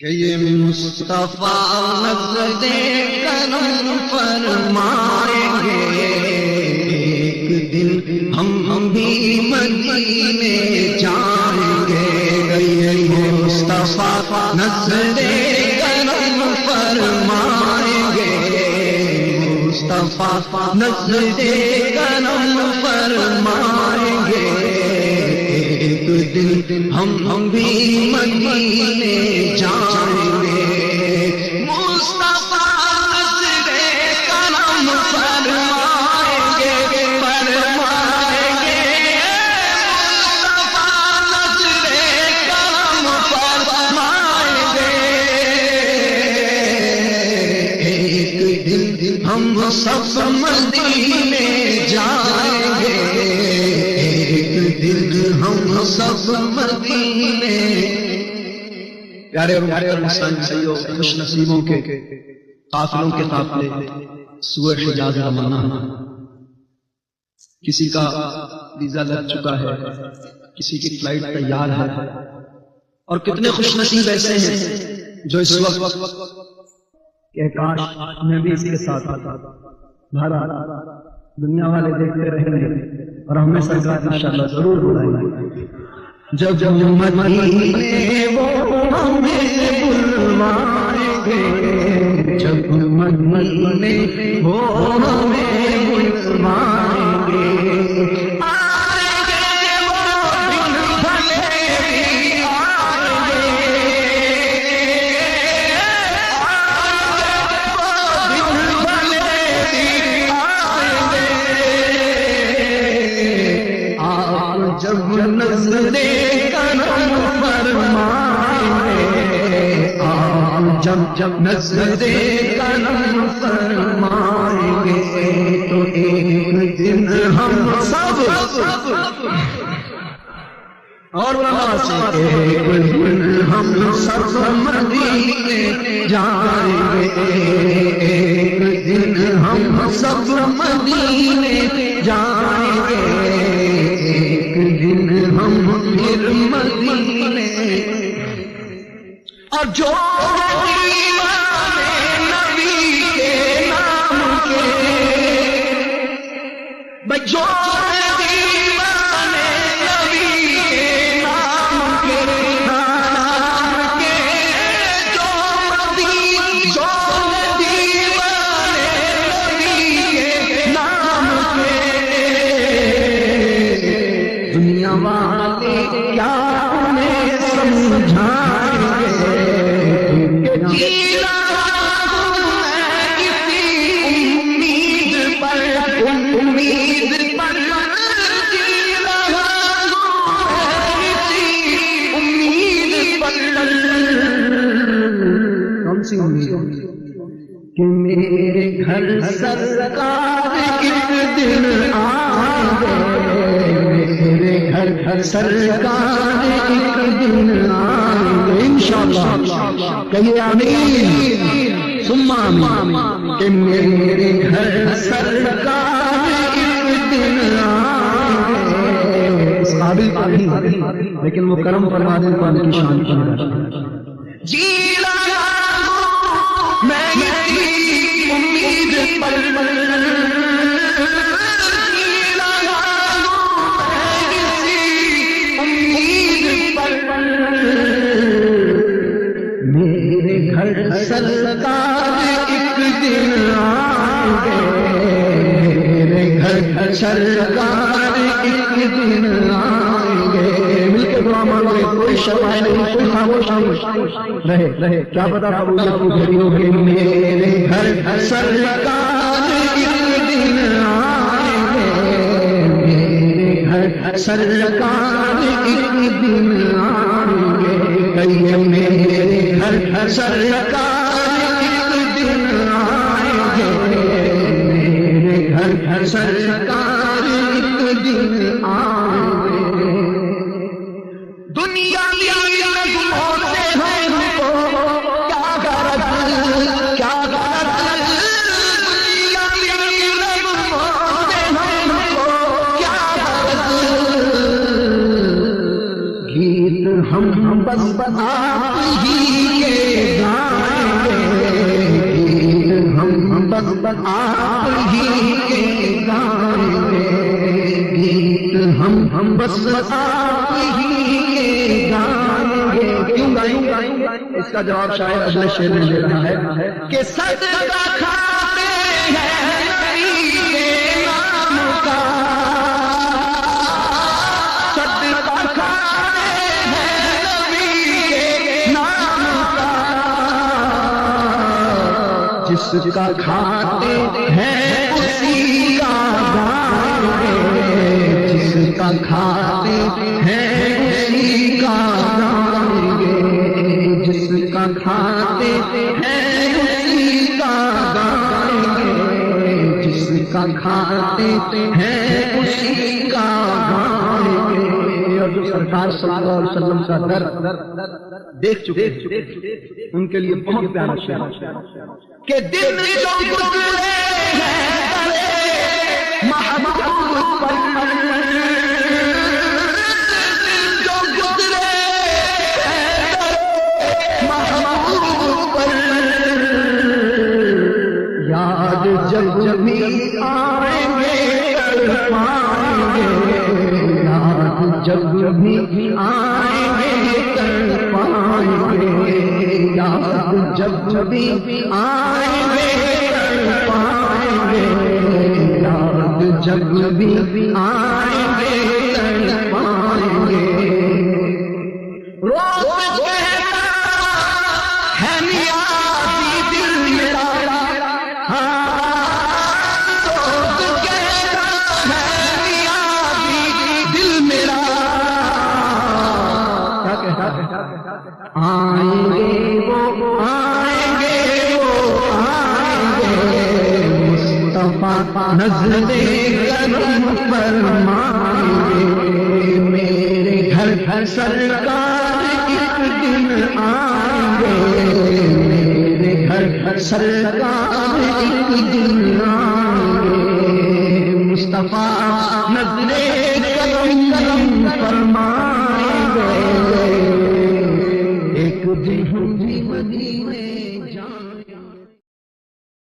کہ یہ مصطفیٰ نظر کرم فرمائیں گے، ایک دن ہم بھی مدینے جائیں گے۔ یہ مصطفیٰ نظر کرم فرمائیں گے، مصطفیٰ نظر کرم فرمائیں گے، ایک دن ہم بھی مدینے جائیں گے۔ مصطفیٰ نظر کرم فرمائیں گے، فرمائیں گے، مصطفیٰ نظر کرم فرمائیں گے، ایک دن ہم سب مدینے جائیں گے، ایک دن ہم سب مدینے۔ پیارے اور انسان سیدوں خوش نصیبوں کے قافلوں کے قافلے سوئے حجاز روانہ، کسی کا ویزا لگ چکا ہے، کسی کی فلائٹ تیار ہے، اور کتنے خوش نصیب ایسے ہیں جو اس وقت کہ کاش میں بھی اس کے ساتھ بھرا دنیا والے دیکھتے رہیں گے اور ہمیں سرکار انشاءاللہ ضرور بلائیں گے۔ جب مدینے وہ ہمیں بلوائیں گے، جب مدینے وہ ہمیں بلوائیں گے، آئیں گے وہ دن بھلے ہی آئیں گے، آئیں گے وہ دن بھلے ہی آئیں گے، آپ جب نظر جب نظر کرم فرمائیں گے، تو ایک دن ہم سب اور ایک دن ہم سب مدینے جائیں گے، ایک دن ہم سب مدینے جائیں گے، ایک دن ہم پھر مدینے۔ اور جو دیوانے نبی کے نام کے، جو دیوانے نبی کے نام کے، جو دیوانے نبی کے نام کے، دنیا والے کیا انہیں سمجھائیں گے، کہ میرے گھر سرکار ایک دن آئیں گے، میرے گھر سرکار ایک دن آئیں گے انشاءاللہ، کہیے آمین ثم آمین، کہ میرے گھر سرکار ایک دن آئیں گے۔ اس قابل نہیں لیکن وہ کرم فرما دیں تو ان کی شان پر جی میں امید پر امید پر میرے گھر سرکار ایک دن آئیں گے، میرے گھر سرکار ایک دن آئیں گے۔ مل کے دعا مانگو، کوئی شرمائے نہیں، کوئی خاموش رہے، کیا پتا قبولیت کی گھڑی ہوگی۔ میرے گھر سرکار ایک دن آئیں گے، میرے گھر سرکار ایک دن آئیں گے، کہیے میرے گھر سرکار ایک دن آئیں گے، میرے گھر سرکار ایک دن آئیں گے۔ دنیا ہوتے ہیں ہم کو کیا غرض، کیا غرض، دنیا ہوتے ہیں ہم کو کیا غرض، گیت ہم بس آپ ہی کے آپ ہی کے گائیں گے گیت، ہم بس آپ ہی کے گائیں گے. کیوں گائیں گے؟ اس کا جواب شاید اگلے شعر میں دے رہا ہے کہ صدقہ کھاتے ہیں نبی کے نام کا، صدقہ کھاتے ہیں نبی کے نام کا، جس کا کھاتے ہیں اسی کا گائیں گے، جس کا کھاتے ہیں اسی کا گائیں گے، جس کا کھاتے ہیں اسی کا گائیں گے، جس کا کھاتے ہیں اسی کا گائیں گے. اور جو سرکار صلی اللہ علیہ وسلم کا در دیکھ چکے ان کے لیے بہت پیارا شعر کہ دل جو گزرے ہیں محبوب پر، جو گزرے محبوب پر، یاد جب بھی آئیں گے پائیں گے، یاد جب بھی آئیں گے پائیں گے، یاد جب بھی آئیں گے پائیں گے، یاد جب بھی آئیں گے پائیں گے. روز کہتا ہے نیازی دل میرا، روز کہتا ہے نیازی دل میرا، کیا کہتا ہے؟ آئیں گے وہ آئیں گے وہ آئیں گے، مصطفیٰ نظر کرم فرمائیں گے، میرے گھر گھر سرکار ایک دن آئیں گے، میرے گھر گھر سرکار ایک دن آئیں گے، مصطفیٰ نظر کرم